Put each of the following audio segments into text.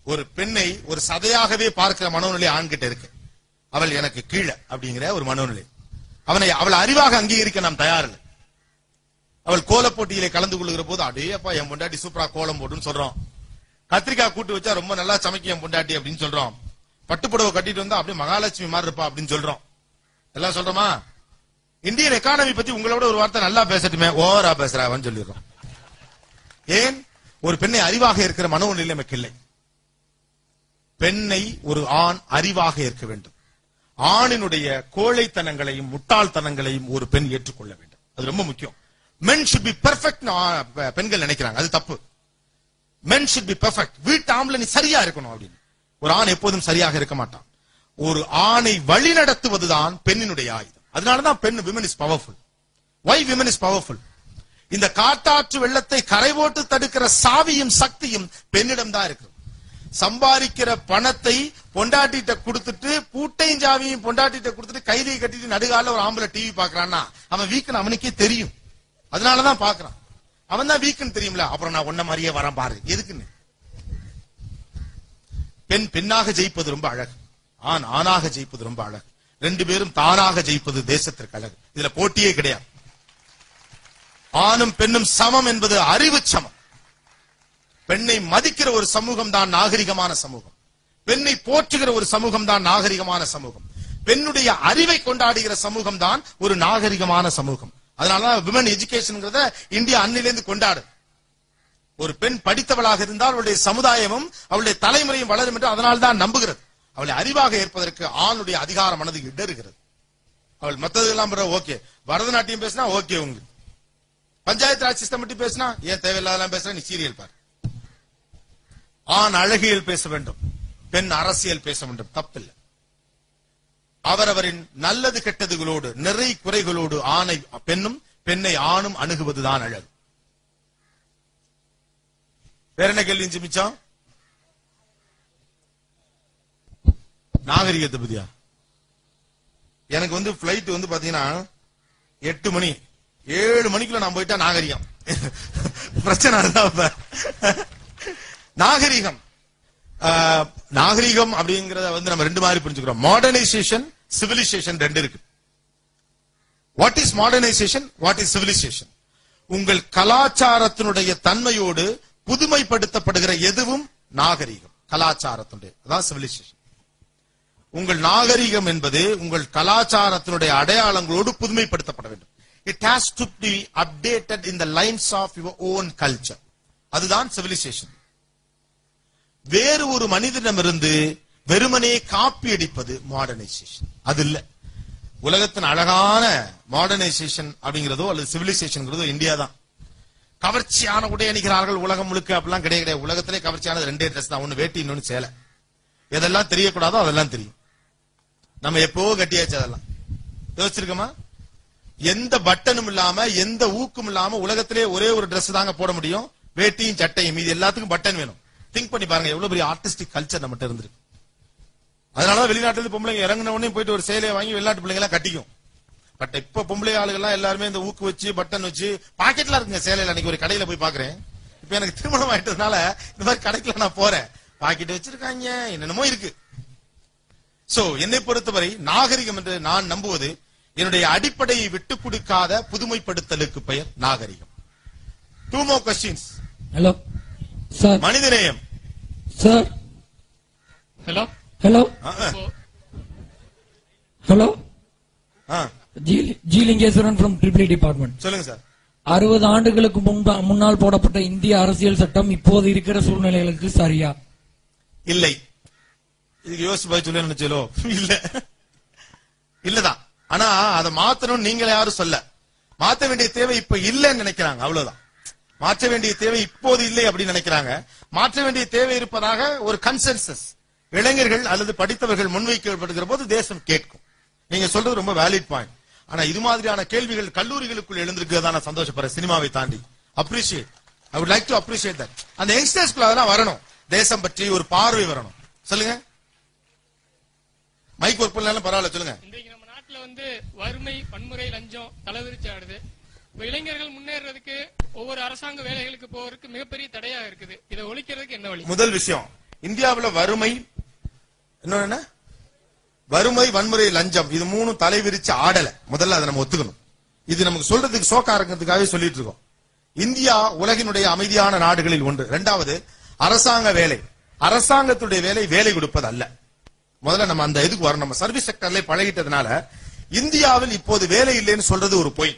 ஒரு பெண்ணை ஒரு சதையாகவே பார்க்கிற மனோநிலை ஆண்கிட்ட இருக்கு. அவள் எனக்கு கீழே அப்படிங்கிற ஒரு மனோநிலை. அவளை அறிவாக அங்கீகரிக்க நாம் தயாரில்லை. அவள் கோல போட்டியிலே கலந்து கொள்ளுகிற போது அடேப்பா என் பொண்டாட்டி சூப்பரா கோலம் போட்டுன்னு சொல்றோம். கத்திரிக்காய் கூட்டு வச்சா ரொம்ப நல்லா சமைக்க என் பொண்டாட்டி அப்படின்னு சொல்றோம். பட்டுப்புடவை கட்டிட்டு வந்தா அப்படியே மகாலட்சுமி மாதிரி இருப்பா அப்படின்னு சொல்றோம். எல்லாம் சொல்றோமா? இந்தியன் எக்கானமி பத்தி உங்களோட ஒரு வார்த்தை நல்லா பேசட்டுமே, ஓவரா பேசுறான்னு சொல்லிடுறோம். ஏன்? ஒரு பெண்ணை அறிவாக இருக்கிற மனோநிலை நமக்கு இல்லை. பெண்ணை ஒரு ஆண் அறிவாக இருக்க வேண்டும். ஆணினுடைய கோழைத்தனங்களையும் முட்டாள்தனங்களையும் ஒரு பெண் ஏற்றுக்கொள்ள வேண்டும். அது ரொம்ப முக்கியம். men should be perfect பெண்கள் நினைக்கிறாங்க, அது தப்பு. men should be perfect. வீட்டு ஆம்பளை நீ சரியா இருக்கணும் அப்படின்னு. ஒரு ஆண் எப்போதும் சரியாக இருக்க மாட்டான். ஒரு ஆணை வழி நடத்துவதுதான் பெண்ணினுடைய ஆயுதம். அதனாலதான் பெண் women is powerful. why women is powerful? இந்த காட்டாற்று வெள்ளத்தை கரை போட்டு தடுக்கிற சாவியும் சக்தியும் பெண்ணிடம் தான் இருக்கு. சம்பாதிக்கிற பணத்தை பொண்டாட்டிட்ட கொடுத்துட்டு பூட்டையும் சாவியும் பொண்டாட்டிட்ட கொடுத்துட்டு கையிலேயே கட்டிட்டு நடுகால ஒரு ஆம்பளை டிவி பாக்குறான்னா அவன் வீக்குன்னு அவனுக்கே தெரியும். அதனாலதான் பாக்குறான். அவன் தான் வீக்குன்னு தெரியும்ல. அப்புறம் நான் ஒன்ன மாதிரியே வரேன் பாரு எதுக்குன்னு. பெண் பெண்ணாக ஜெயிப்பது ரொம்ப அழகு, ஆண் ஆணாக ஜெயிப்பது ரொம்ப அழகு. ரெண்டு பேரும் தானாக ஜெயிப்பது தேசத்திற்கு அழகு. இதுல போட்டியே கிடையாது. ஆணும் பெண்ணும் சமம் என்பது அறிவு சமம். பெண்ணை மதிக்கிற ஒரு சமூகம் தான் நாகரிகமான சமூகம். பெண்ணை போற்றுகிற ஒரு சமூகம் தான் நாகரிகமான சமூகம். பெண்ணுடைய அறிவை கொண்டாடுகிற சமூகம் தான் ஒரு நாகரிகமான சமூகம். அதனாலதான் விமன் எஜுகேஷன் இந்தியா அன்னிலிருந்து கொண்டாடு. ஒரு பெண் படித்தவளாக இருந்தால் அவளுடைய சமுதாயமும் அவளுடைய தலைமுறையும் வளரும் என்று அதனால்தான் நம்புகிறது. அவளை அறிவாக ஏற்பதற்கு ஆணுடைய அதிகார மனது இடறுகிறது. அவள் மத்தது எல்லாம் ஓகே, பரதநாட்டியம் பேசினா ஓகே, உங்க பஞ்சாயத்து ராஜ் சிஸ்டம் பற்றி பேசினா ஏன் தேவையில்லாதெல்லாம் பேசுற, நீ சீரியல் பாரு. ஆண் அழகியல் பேச வேண்டும், பெண் அரசியல் பேச வேண்டும், தப்பில்லை. அவரவரின் நல்லது கெட்டதுகளோடு நிறை குறைகளோடு ஆணை பெண்ணும் பெண்ணை ஆணும் அணுகுவதுதான் அழகு. வேற என்ன கேள்வி மிச்சம்? நாகரிகத்தை பத்தியா? எனக்கு பிளைட் பாத்தீங்கன்னா 8 மணி 7 மணிக்குள்ள நான் போயிட்டா நாகரிகம். பிரச்சனை அதுதான். நாகரிகம் நாகரிகம் அப்படிங்கறத நம்ம ரெண்டு மாதிரி புரிஞ்சுக்கிறோம். மாடர்னைசேஷன், சிவிலைசேஷன் ரெண்டு இருக்கு. What is modernisation, what is civilisation? உங்கள் கலாச்சாரத்தினுடைய தன்மையோடு புதுமைப்படுத்தப்படுகிற எதுவும் நாகரிகம். கலாச்சாரத்தினுடைய அதான் சிவிலைசேஷன். உங்கள் நாகரிகம் என்பது உங்கள் கலாச்சாரத்தினுடைய அடையாளங்களோடு புதுமைப்படுத்தப்பட வேண்டும். It has to be updated in the lines of your own culture. அதுதான் சிவிலைசேஷன். வேறு ஒரு மனிதனிடமிருந்து வெறுமனே காப்பி அடிப்பது மாடர்னைசேஷன். அது இல்ல. உலகத்தின் அழகான மாடர்னைசேஷன் அப்படிங்கிறதோ அல்லது சிவிலைசேஷன் இந்தியா தான். கவர்ச்சியான உடை அணிகிறார்கள் உலகம் முழுக்க, அப்படிலாம் கிடையாது. உலகத்திலே கவர்ச்சியானது ரெண்டே ட்ரெஸ் தான், ஒன்னு வேட்டி இன்னொன்னு சேலை. எதெல்லாம் தெரியக்கூடாதோ அதெல்லாம் தெரியும். நம்ம எப்போ கட்டியாச்சு, அதெல்லாம் யோசிச்சிருக்கோமா? எந்த பட்டனும் இல்லாம எந்த ஊக்கும் இல்லாம உலகத்திலே ஒரே ஒரு ட்ரெஸ் தாங்க போட முடியும், வேட்டியும் சட்டையும். இது எல்லாத்துக்கும் பட்டன் வேணும். திங்க் பண்ணி பாருங்க எவ்வளவு பெரிய ஆர்டிஸ்டிக் கல்ச்சர் நம்மகிட்ட இருந்திருக்கு. அதனாலதான் வெளிநாட்டுல பொம்பளைங்க இறங்கின உடனே போயிட்டு ஒரு சேலையை வாங்கி வெளிநாட்டு பிள்ளைங்க எல்லாம் கட்டிக்கும். பட் இப்ப பொம்பளை ஆளுகள்லாம் எல்லாருமே இந்த ஊக்கு வச்சு பட்டன் வச்சு பாக்கெட்லாம் இருக்குங்க சேலையில. அன்னைக்கு ஒரு கடையில போய் பாக்குறேன். இப்ப எனக்கு திருமணம் ஆயிட்டதுனால இந்த மாதிரி கடைக்குள்ள நான் போறேன், பாக்கெட் வச்சிருக்காங்க, என்னென்னமோ இருக்கு. சோ என்னை பொறுத்தவரை நாகரிகம் என்று நான் நம்புவது என்னுடைய அடிப்படையை விட்டு கொடுக்காத புதுமைப்படுத்தலுக்கு பெயர் நாகரிகம். 2 more questions. Hello sir. மனிதநேயம் sir. Hello hello hello. G Lingeswaran from triple department. சொல்லுங்க சார். 60 ஆண்டுகளுக்கு முன்னால் போடப்பட்ட இந்திய அரசியல் சட்டம் இப்போது இருக்கிற சூழ்நிலைகளுக்கு சரியா? இல்லை. இதுக்கு யோசிச்சு போய் சொல்ல நினைச்சோ? இல்ல, இல்லதான். ஆனா அதை மாத்தணும் நீங்களே யாரும் சொல்ல. மாற்ற வேண்டிய தேவை இப்ப இல்லைன்னு நினைக்கிறாங்க, அவ்வளவுதான். மாற்ற வேண்டிய தேவை இப்போது இல்லை அப்படின்னு நினைக்கிறாங்க. மாற்ற வேண்டிய தேவை இருப்பதாக ஒரு கன்சென்சஸ் இளைஞர்கள் அல்லது படித்தவர்கள் முன்வைக்கப்படுகிற போது தேசம் கேட்கும். நீங்க சொல்றது ரொம்ப வேலிட் பாயிண்ட். ஆனா இது மாதிரியான கேள்விகள் கல்லூரிகளுக்குள் எழுந்திருக்கிறதா நான் சந்தோஷப்படுறேன். சினிமாவை தாண்டி appreciate. I would like to appreciate that. அந்த யங்ஸ்டர்ஸ்க்குள்ள அதெல்லாம் வரணும். தேசம் பற்றி ஒரு பார்வை வரணும். சொல்லுங்க. மைக் ஒர்க் பண்ணாலும் பரவாயில்ல, சொல்லுங்க. இன்றைக்கு நம்ம நாட்டுல வறுமை, வன்முறை, லஞ்சம் தலைவிரிச்சாடுது. இளைஞர்கள் முன்னேறதுக்கு ஒவ்வொரு அரசாங்க வேலைகளுக்கு போவதற்கு மிகப்பெரிய தடையாக இருக்குது. இதை ஒழிக்கிறதுக்கு என்ன வழி? முதல் விஷயம், இந்தியாவுல வறுமை, இன்னொன்னு என்ன, வறுமை, வன்முறை, லஞ்சம், இது மூணும் தலை விரிச்சு ஆடல. முதல்ல அதை நம்ம ஒத்துக்கணும். இது நமக்கு சொல்றதுக்கு சோக்கா இருக்கிறதுக்காகவே சொல்லிட்டு இருக்கோம். இந்தியா உலகினுடைய அமைதியான நாடுகளில் ஒன்று. இரண்டாவது, அரசாங்க வேலை. அரசாங்கத்துடைய வேலை வேலை கொடுப்பது அல்ல. முதல்ல நம்ம அந்த இதுக்கு வரணும். நம்ம சர்வீஸ் செக்டர்ல பழகிட்டதுனால இந்தியாவில் இப்போது வேலை இல்லைன்னு சொல்றது ஒரு பொய்.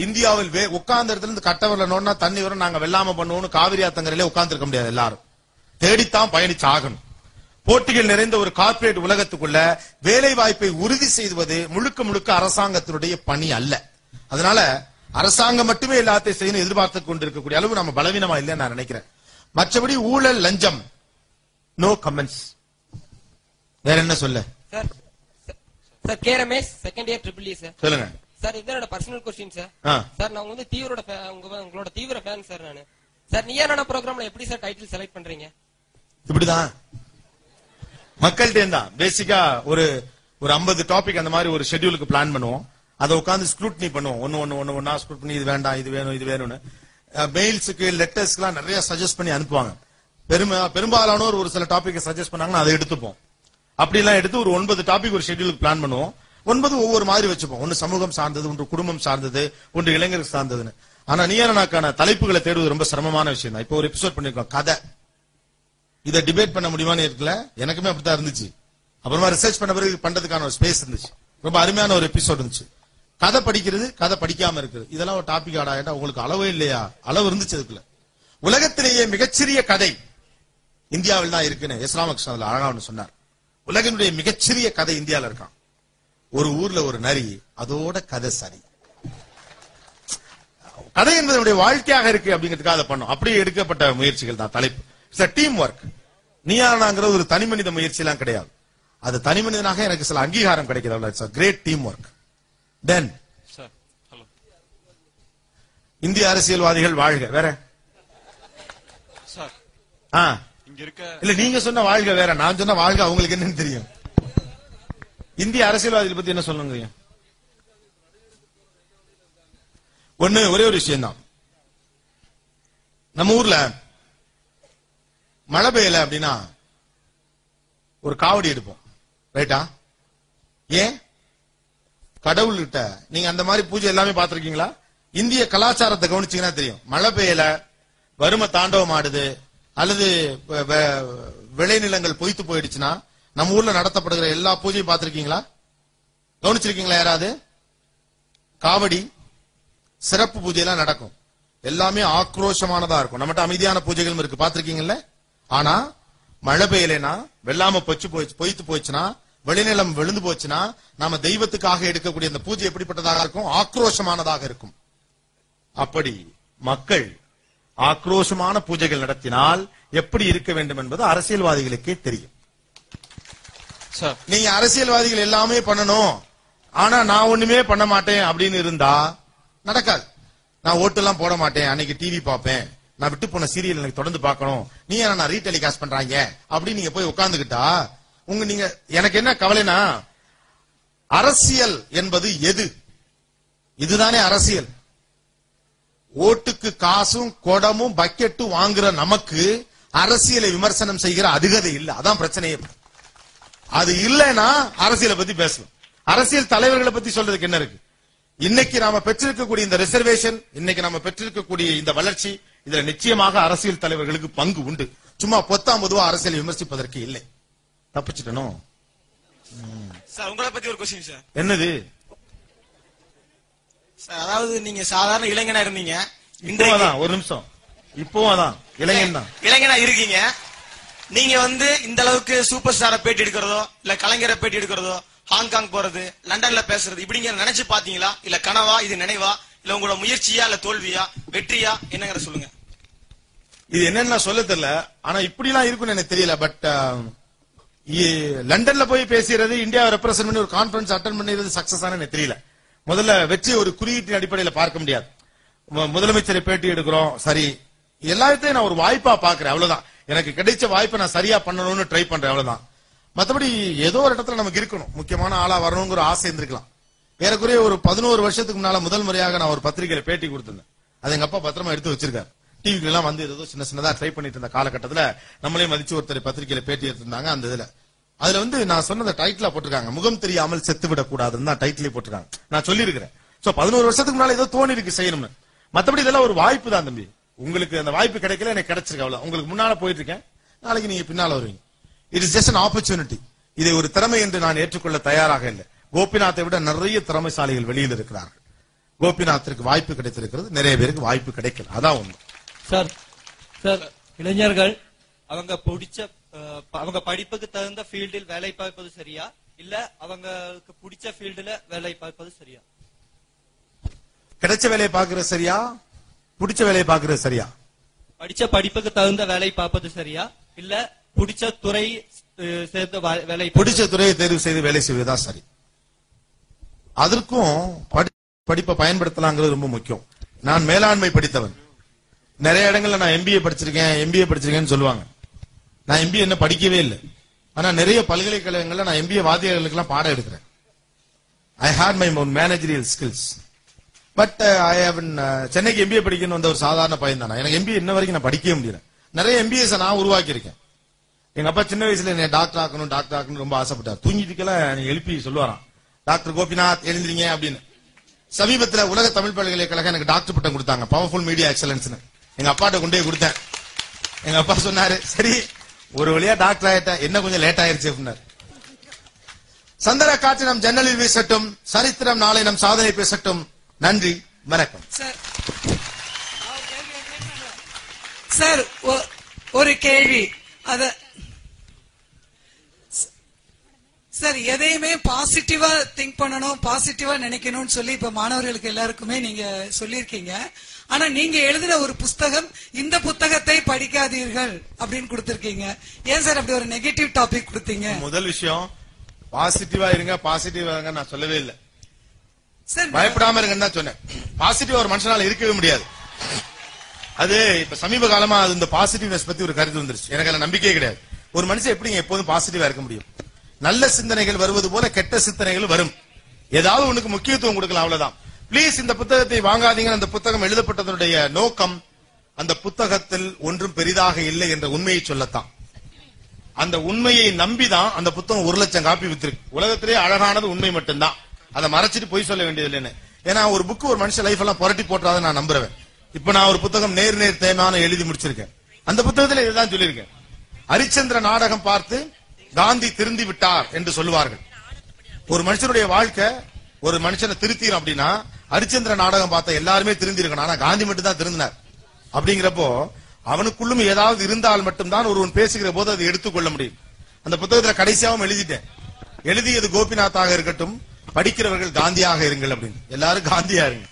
இந்தியாவில் உட்கார்ந்த இடத்துல இருந்து கட்டவரில் நோன்னா தண்ணி வரும், நாங்க வெள்ளாம பண்ணுவோம்னு காவிரி ஆத்தங்கரையிலே உட்கார்ந்து இருக்க முடியாது. எல்லாரும் தேடித்தான் பயணிச்சு ஆகணும். போட்டிகள் நிறைந்த ஒரு கார்ப்பரேட் உலகத்துக்குள்ள வேலை வாய்ப்பை உறுதி செய்வது முழுக்க முழுக்க அரசாங்கத்தினுடைய பணி அல்ல. அதனால அரசாங்கம் மட்டுமே எல்லாத்தையும் செய்யணும் எதிர்பார்த்து கொண்டிருக்கக்கூடிய அளவு நம்ம பலவீனமா இல்லைன்னு நான் நினைக்கிறேன். மற்றபடி ஊழல், லஞ்சம், நோ கமெண்ட்ஸ். வேற என்ன சொல்ல? Sir sir K Ramesh, second year triple E sir. சொல்லுங்க சார். இது என்னோட பர்சனல் கொஸ்டின் சார். சார் நான் வந்து உங்களோட தீவிர ஃபேன் சார் நானு. சார் நீயா நானா ப்ரோக்ராம்ல எப்படி சார் டைட்டில் செலக்ட் பண்றீங்க? இப்படிதான் மக்கள்கிட்ட இருந்தா பேசிக்கா ஒரு 50 டாபிக் அந்த மாதிரி ஒரு ஷெட்யூலுக்கு பிளான் பண்ணுவோம். அதை உட்காந்து ஸ்க்ரூட்னி பண்ணுவோம். ஒன்னா ஸ்க்ரூட் பண்ணி இது வேண்டாம், இது வேணும், இது வேணும்னு. மெயில்ஸுக்கு, லெட்டர்ஸ்க்குலாம் நிறைய சஜஸ்ட் பண்ணி அனுப்புவாங்க. பெரும்பாலானோர் ஒரு சில டாபிக் சஜஸ்ட் பண்ணாங்கன்னா அதை எடுத்துப்போம். அப்படி எல்லாம் எடுத்து ஒரு 9 டாபிக் ஒரு ஷெட்யூலுக்கு பிளான் பண்ணுவோம். 9 ஒவ்வொரு மாதிரி வச்சுப்போம். ஒன்னு சமூகம் சார்ந்தது, ஒன்று குடும்பம் சார்ந்தது, ஒன்று இளைஞர்கள் சார்ந்ததுன்னு. ஆனா நீயானாக்கான தலைப்புகளை தேடுவது ரொம்ப சிரமமான விஷயம் தான். இப்போ ஒரு எபிசோட் பண்ணிருக்கோம், கதை. இதை டிபேட் பண்ண முடியுமான்னு இருக்குல்ல, எனக்குமே அப்படித்தான் இருந்துச்சு. அப்புறமா ரிசர்ச் பண்ண பிறகு பண்றதுக்கான ஒரு ஸ்பேஸ் இருந்துச்சு. ரொம்ப அருமையான ஒரு எபிசோட் இருந்துச்சு. கதை படிக்கிறது, கதை படிக்காம இருக்குது, இதெல்லாம் ஒரு டாபிக் ஆடாயிட்டா உங்களுக்கு அளவே இல்லையா? அளவு இருந்துச்சு அதுக்குள்ள. உலகத்திலேயே மிகச்சிறிய கதை இந்தியாவில் தான் இருக்குன்னு எஸ் ராமகிருஷ்ணன் அழகா ஒன்று சொன்னார். உலகினுடைய மிகச்சிறிய கதை இந்தியாவில் இருக்கான். ஒரு ஊர்ல ஒரு நரி, அதோட கதை சரி. கதை என்பது வாழ்க்கையாக இருக்கு அப்படிங்கிறதுக்காக அதை பண்ணோம். அப்படியே எடுக்கப்பட்ட முயற்சிகள் தான் தலைப்பு. Team work. நீயானாங்கிற ஒரு தனி மனித முயற்சி எல்லாம் கிடையாது. அது தனி மனிதனாக எனக்கு சில அங்கீகாரம் கிடைக்கிறது. Great team work. தென் இந்திய அரசியல்வாதிகள் வாழ்க. வேற இல்ல, நீங்க சொன்ன வாழ்க வேற, நான் சொன்ன வாழ்க அவங்களுக்கு என்னன்னு தெரியும். இந்திய அரசியல்வாதிகள் பத்தி என்ன சொல்லுங்க? ஒரே ஒரு விஷயம் தான். நம்ம ஊர்ல மழை பெய்யல அப்படின்னா ஒரு காவடி எடுப்போம், ரைட்டா? ஏன்? கடவுள்கிட்ட. நீங்க அந்த மாதிரி பூஜை எல்லாமே பார்த்திருக்கீங்களா? இந்திய கலாச்சாரத்தை கவனிச்சீங்கன்னா தெரியும். மழை பெய்யல, வறுமை தாண்டவம் ஆடுது, அல்லது விளைநிலங்கள் பொய்த்து போயிடுச்சுன்னா நம்ம ஊர்ல நடத்தப்படுகிற எல்லா பூஜையும் பார்த்திருக்கீங்களா? கவனிச்சிருக்கீங்களா யாராவது? காவடி, சிறப்பு பூஜை எல்லாம் நடக்கும். எல்லாமே ஆக்ரோஷமானதா இருக்கும். நம்மகிட்ட அமைதியான பூஜைகளும் இருக்கு, பார்த்திருக்கீங்கல்ல? ஆனா மழை பெய்யலைன்னா, வெள்ளாம பொய்த்து போச்சுன்னா, விளைநிலம் விழுந்து போச்சுன்னா, நாம தெய்வத்துக்காக எடுக்கக்கூடிய அந்த பூஜை எப்படிப்பட்டதாக இருக்கும்? ஆக்ரோஷமானதாக இருக்கும். அப்படி மக்கள் ஆக்ரோஷமான பூஜைகள் நடத்தினால் எப்படி இருக்க வேண்டும் என்பது அரசியல்வாதிகளுக்கே தெரியும். நீங்க அரசியல்வாதிகள் எல்லாமே பண்ணணும், ஆனா நான் ஒண்ணுமே பண்ண மாட்டேன் அப்படின்னு இருந்தா நடக்காது. நான் ஓட்டு எல்லாம் போட மாட்டேன், அன்னைக்கு டிவி பார்ப்பேன், நான் விட்டு போன சீரியல் எனக்கு தொடர்ந்து பார்க்கணும், நீ என்ன நான் ரீடெலிகாஸ்ட் பண்றாங்க அப்படின்னு நீங்க போய் உட்கார்ந்துகிட்டா நீங்க எனக்கு என்ன கவலைனா, அரசியல் என்பது எது? இதுதானே அரசியல். ஓட்டுக்கு காசும் குடமும் பக்கெட்டும் வாங்குற நமக்கு அரசியலை விமர்சனம் செய்கிற அதிகதை இல்ல. அதான் பிரச்சனையே. அது இல்லைன்னா அரசியலை பத்தி பேசலாம். அரசியல் தலைவர்களை பத்தி சொல்றதுக்கு என்ன இருக்கு? இன்னைக்கு நாம பெற்றிருக்கக்கூடிய இந்த ரிசர்வேஷன், இன்னைக்கு நாம பெற்றிருக்கக்கூடிய இந்த வளர்ச்சி, இதுல நிச்சயமாக அரசியல் தலைவர்களுக்கு பங்கு உண்டு. சும்மா பொத்தாம் பொதுவா அரசியலை விமர்சிப்பதற்கு இல்லை. தப்பிச்சிட்டனும். சார் உங்களை பத்தி ஒரு கொஸ்டின் சார். என்னது சார்? அதாவது நீங்க சாதாரண இளைஞனா இருந்தீங்க, இப்போதான் ஒரு நிமிஷம், இப்போதான் இளைஞன் தான், இளைஞனா இருக்கீங்க. நீங்க இந்த அளவுக்கு சூப்பர் ஸ்டாரை பேட்டி எடுக்கிறதோ, இல்ல கலைஞரை பேட்டி எடுக்கிறதோ, ஹாங்காங் போறது, லண்டன்ல பேசுறது, இப்படிங்க நினைச்சு பாத்தீங்களா? இல்ல கனவா, இது நினைவா, இல்ல உங்களோட முயற்சியா, இல்ல தோல்வியா, வெற்றியா, என்னங்கிற சொல்லுங்க. இது என்னன்னு சொல்ல தெரியல, ஆனா இப்படி எல்லாம் இருக்குன்னு எனக்கு தெரியல. பட் லண்டன்ல போய் பேசுறது, இந்தியாவை ரெப்ரசென்ட் பண்ணி ஒரு கான்பரன்ஸ் அட்டெண்ட் பண்ணிறது சக்சஸ் ஆன எனக்கு தெரியல. முதல்ல வெற்றி ஒரு குறியீட்டின் அடிப்படையில் பார்க்க முடியாது. முதலமைச்சரை பேட்டி எடுக்கிறோம், சரி, எல்லாத்தையும் நான் ஒரு வாய்ப்பா பாக்குறேன், அவ்வளவுதான். எனக்கு கிடைச்ச வாய்ப்பை நான் சரியா பண்ணணும்னு ட்ரை பண்றேன், அவ்வளவுதான். மற்றபடி ஏதோ ஒரு இடத்துல நமக்கு இருக்கணும், முக்கியமான ஆளா வரணுங்கிற ஆசை இருந்திருக்கலாம். ஏறக்குறைய ஒரு 11 வருஷத்துக்கு முன்னால முதல் முறையாக நான் ஒரு பத்திரிகையில பேட்டி கொடுத்திருந்தேன். அது எங்க அப்பா பத்திரமா எடுத்து வச்சிருக்காரு. டிவிக்கு எல்லாம் வந்து ஏதோ சின்ன சின்னதா ட்ரை பண்ணிட்டு இருந்த காலகட்டத்துல நம்மளே மதிச்சு ஒருத்தர் பத்திரிகையில பேட்டி எடுத்திருந்தாங்க. அந்த இதுல அதுல வந்து நான் சொன்னத டைட்டிலா போட்டிருக்காங்க, முகம் தெரியாமல் செத்து விடக் கூடாதுன்னு தான் டைட்டிலே போட்டிருக்காங்க. நான் சொல்லியிருக்கிறேன். சோ 11 வருஷத்துக்கு முன்னால ஏதோ தோணி இருக்கு செய்யணும்னு. மத்தபடி இதெல்லாம் ஒரு வாய்ப்பு தான் தம்பி. உங்களுக்கு அந்த வாய்ப்பு கிடைக்கல, எனக்கு கிடைச்சிருக்கு அவ்வளவு. உங்களுக்கு முன்னால போயிட்டு இருக்கேன், நாளைக்கு நீங்க பின்னால வருவீங்க. It is just an opportunity. இதை ஒரு திறமை என்று நான் ஏற்றுக்கொள்ள தயாராக இல்லை. கோபிநாத்தை விட நிறைய திறமைசாலிகள் வெளியில் இருக்கிறார்கள். கோபிநாத்திற்கு வாய்ப்பு கிடைத்திருக்கிறது, நிறைய பேருக்கு வாய்ப்பு கிடைக்கல. அதான் உண்மை. சார் சார் இளைஞர்கள் அவங்க படிப்புக்கு தகுந்த ஃபீல்டில் வேலை பார்ப்பது சரியா, இல்ல அவங்களுக்கு பிடிச்ச ஃபீல்டுல வேலை பார்ப்பது சரியா? கிடைச்ச வேலையை பார்க்கறது சரியா, பிடிச்ச வேலையை பார்க்கறது சரியா? படிச்ச படிப்புக்கு தகுந்த வேலை பார்ப்பது சரியா, இல்ல பிடிச்ச துறை சேர்ந்த வேலை? பிடிச்ச துறையை தேர்வு செய்து வேலை செய்வதுதான் சரி. அதற்கும் படிப்பை பயன்படுத்தலாங்கிறது ரொம்ப முக்கியம். நான் மேலாண்மை படித்தவன். நிறைய இடங்கள்ல நான் எம்பிஏ படிச்சிருக்கேன்னு சொல்லுவாங்க. நான் எம்பிஏ என்ன படிக்கவே இல்லை. ஆனா நிறைய பல்கலைக்கழகங்கள்ல நான் எம்பிஏ வாத்தியார்களுக்கு எல்லாம் பாடம் எடுக்கிறேன். I hate my own managerial skills. But I have சென்னைக்கு எம்பிஏ படிக்கணும் வந்த ஒரு சாதாரண பையன் தானே. எனக்கு எம்பிஏ இன்ன வரைக்கும் நான் படிக்கவே முடியல. நிறைய எம்பிஏஸ் நான் உருவாக்கி இருக்கேன். எங்க அப்பா சின்ன வயசுல என்ன டாக்டர் ஆக்கணும் ரொம்ப ஆசைப்பட்டார். தூங்கிட்டுக்கெல்லாம் எழுப்பி சொல்லுவாராம், டாக்டர் கோபிநாத் எழுந்திரீங்க அப்படின்னு. சமீபத்தில் உலக தமிழ் பல்கலைக்கழகம் எனக்கு டாக்டர் பட்டம் கொடுத்தாங்க, பவர்ஃபுல் மீடியா எக்ஸலன்ஸ். எங்க அப்பாட்ட கொண்டே கொடுத்தேன். எங்க அப்பா சொன்னாரு, சரி ஒரு வழியா டாக்டர் ஆயிட்டேன், என்ன கொஞ்சம் லேட் ஆயிருச்சு அப்படின்னாரு. சந்திர காற்று நம் ஜன்னலில் வீசட்டும், சரித்திரம் நாளை நம் சாதனை பேசட்டும். நன்றி, வணக்கம். சார் ஒரு கேள்வி. சார் எதையுமே பாசிட்டிவா திங்க் பண்ணணும், பாசிட்டிவா நினைக்கணும்னு சொல்லி இப்ப மாணவர்களுக்கு எல்லாருக்குமே நீங்க சொல்லியிருக்கீங்க. ஆனா நீங்க எழுதின ஒரு புத்தகம், இந்த புத்தகத்தை படிக்காதீர்கள் அப்படின்னு கொடுத்திருக்கீங்க. ஏன் சார் அப்படி ஒரு நெகட்டிவ் டாபிக் கொடுத்தீங்க? முதல் விஷயம், பாசிட்டிவா இருங்க, பாசிட்டிவா இருங்க நான் சொல்லவே இல்லை. சார் பயப்படாம இருங்கன்னு தான் சொன்னேன். பாசிட்டிவா ஒரு மனுஷனால இருக்கவே முடியாது. அது இப்ப சமீப காலமா அது இந்த பாசிட்டிவ்னஸ் பத்தி ஒரு கருத்து வந்துருச்சு. எனக்கு அதுல நம்பிக்கையே கிடையாது. ஒரு மனுஷன் எப்படிங்க எப்போதும் பாசிட்டிவா இருக்க முடியும்? நல்ல சிந்தனைகள் வருவது போல கெட்ட சிந்தனைகள் வரும். ஏதாவது உனக்கு முக்கியத்துவம் கொடுக்கலாம், அவ்வளவுதான். பிளீஸ் இந்த புத்தகத்தை வாங்காதீங்க. அந்த புத்தகம் எழுதப்பட்டதனுடைய நோக்கம் அந்த புத்தகத்தில் ஒன்றும் பெரிதாக இல்லை என்ற உண்மையை சொல்லத்தான். அந்த உண்மையை நம்பிதான் அந்த புத்தகம் 1 லட்சம் காப்பி வித்திருக்கு. உலகத்திலே அழகானது உண்மை மட்டும்தான். அதை மறைச்சிட்டு போய் சொல்ல வேண்டியது இல்லைன்னு. ஏன்னா ஒரு புக்கு ஒரு மனுஷன் லைஃப் எல்லாம் புரட்டி போட்டாத நான் நம்புறேன். இப்ப நான் ஒரு புத்தகம் நேர் தேய்மான எழுதி முடிச்சிருக்கேன். அந்த புத்தகத்தில் இதுதான் சொல்லியிருக்கேன். ஹரிச்சந்திர நாடகம் பார்த்து காந்தி திருந்தி விட்டார் என்று சொல்லுவார்கள். ஒரு மனுஷனுடைய வாழ்க்கை ஒரு மனுஷனை திருத்தீரும் அப்படின்னா ஹரிச்சந்திர நாடகம் பார்த்த எல்லாருமே திருந்தி இருக்கணும். ஆனா காந்தி மட்டும் தான் திருந்தினார். அப்படிங்கிறப்போ அவனுக்குள்ளும் ஏதாவது இருந்தால் மட்டும்தான் ஒருவன் பேசுகிற போது அதை எடுத்துக்கொள்ள முடியும். அந்த புத்தகத்துல கடைசியாவும் எழுதிட்டேன். எழுதியது கோபிநாத்தாக இருக்கட்டும், படிக்கிறவர்கள் காந்தியாக இருங்கள் அப்படின்னு. எல்லாரும் காந்தியா இருங்க.